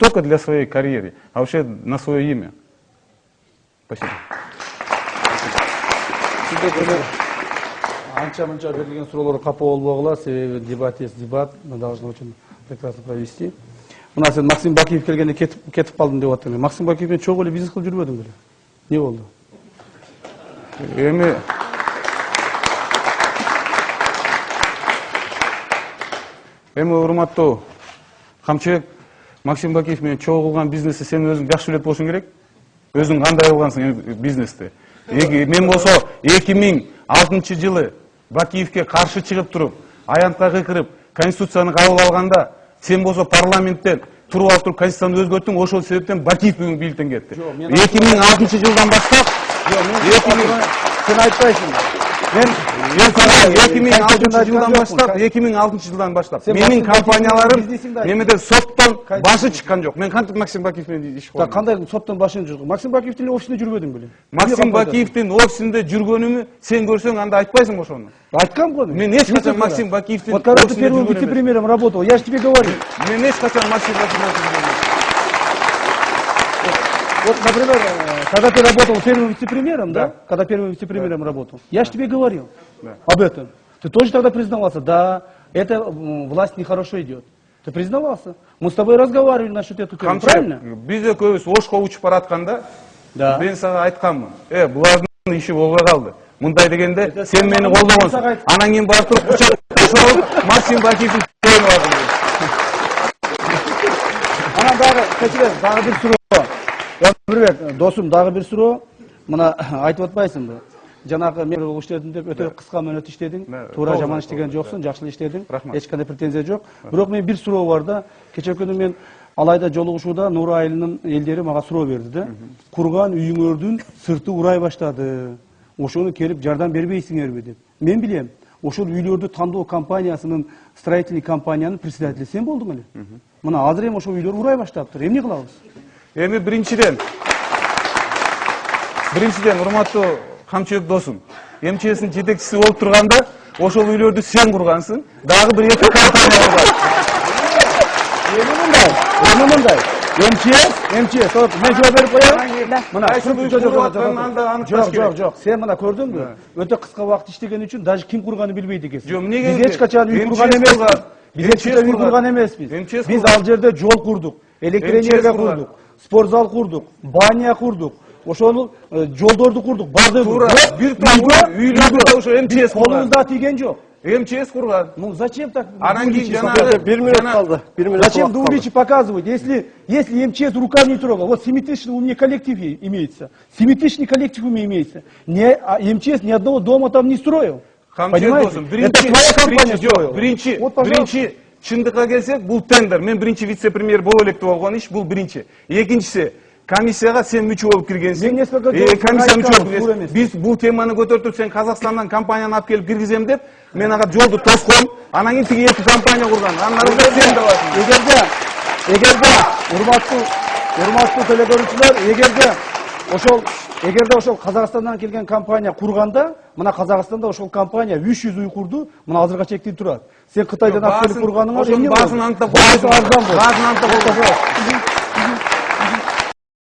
только для своей карьеры, а вообще на свое имя. Спасибо. Анча-мынча берилген суроолорго капа болбогула, себеби дебат есть дебат, мы должны очень прекрасно провести. У нас Максим Бакиев келгенде кетип калдым деп атам. Максим Бакиев менен чогуу эле бизнес кылып жүрбөдүң беле? Не болду? Эми урматтуу камчыбек, Максим Бакиев менен чогуу кылган бизнести сен өзүң жакшы билет болушуң керек. Өзүң кандай кылгансың бизнести? Мен болсо 2006 жылы Бакиевке каршы чыгып туруп, аянтка кыйкырып, конституцияны кабыл алганда, сен болсо парламенттен туруп алып туруп конституцияны өзгөрттүң, ошол себептен Бакиев бүгүн бийликтен кетти. 2006 жылдан баштап, сен айтпайсың. Мен 2006 жылдан баштап менин компанияларым немеде соттон башы чыккан жок. Мен кантип Максим Бакиев менен иш кылдым? Кандай соттон башын жүргөн? Максим Бакиевдин офисинде жүрбөдүң беле? Максим Бакиевдин офисинде жүргөнүмү сен көрсөң анда айтпайсың ошону. Айткам го. Мен эч качан Максим Бакиевдин вот когда ты первым вице-премьером работал, я же тебе говорю. Мен эч качан Максим Бакиевдин. Вот, например, когда ты работал первым вице-премьером, да? Когда первым вице-премьером работал, я же тебе говорил об этом. Ты тоже тогда признавался, да, эта власть нехорошо идет. Ты признавался. Мы с тобой разговаривали насчет этого, правильно? Биз экөөбүз Ошко учуп баратканда, мен сага айтканмын. Булардын иши болбой калды. Мындай дегенде сен мени колдогонсуң. Анан кийин барып туруп кучак Максим Бакиевдин тоюна бардым. Анан дагы бир суроо. Нурбек, досум, дагы бир суроо. Мына айтып атпайсыңбы? Жанагы мен иштедим деп өтө кыска мөөнөт иштедиң. Туура жаман иштеген жоксуң, жакшы иштедиң. Эч кандай претензия жок. Бирок мен бир суроо бар да. Кечээ күнү мен алайда жолугушууда Нура айылынын элдери мага суроо берди да. Курган үйүңөрдүн сырты урай баштады. Ошону келип жардам бербейсиңерби деп. Мен билем. Ошол үйлөрдү тандоо компаниясынын строительный компаниянын председатели сен болдуң эле. Мына азыр эми ошол үйлөр урай баштаптыр. Эмне кылабыз? Эми биринчиден урматтуу камчыбек досум, МЧСтин жетекчиси болуп турганда ошол үйлөрдү сен кургансың, дагы бир эки компания бар. Эми мындай. МЧС, вот мен жооп берип коеюн. Мына жок. Сен мына көрдүңбү? Өтө кыска убакыт иштеген үчүн даже ким курганын билбейт экенсиң. Биз эч качан үй курган эмеспиз. Биз ал жерде жол курдук, электроэнергия курдук, спортзал курдук, баня курдук. Ошол жолдорду курдук. Бардыгы бир үйлөрдө ошо МЧС колубузда тийген жок. МЧС курган. Ну зачем так? Анан кийин жанагы 1 минут калды. Зачем двуличие показывать? Если МЧС руками не трогал, вот симметричный у меня коллектив имеется. Симметричный коллектив у меня имеется. МЧС ни одного дома там не строил. Понимаете? Это твоя компания строила. Биринчи чындыкка келсек, бул тендер. Мен биринчи вице-премьер боло элек деп алган иш, бул биринчи. Экинчиси, комиссияга сен мүчө болуп киргенсиң. Комиссия мүчө болуп киргенсиң. Биз бул теманы көтөртүп, сен Казакстандан компанияны алып келип киргизем деп, мен ага жолду тоском, анан кийин тиги эки компания курган. Андан ары сен деп атасың. Эгерде урматтуу телекөрүүчүлөр, эгерде ошол Казакстандан келген компания курганда, мына Казакстанда ошол компания 300 үй курду, мына азырга чектей турат. Сен Кытайдан алып келип курганыңар эмне? Баасын анктап коесуң. Баасын анктап коесуң.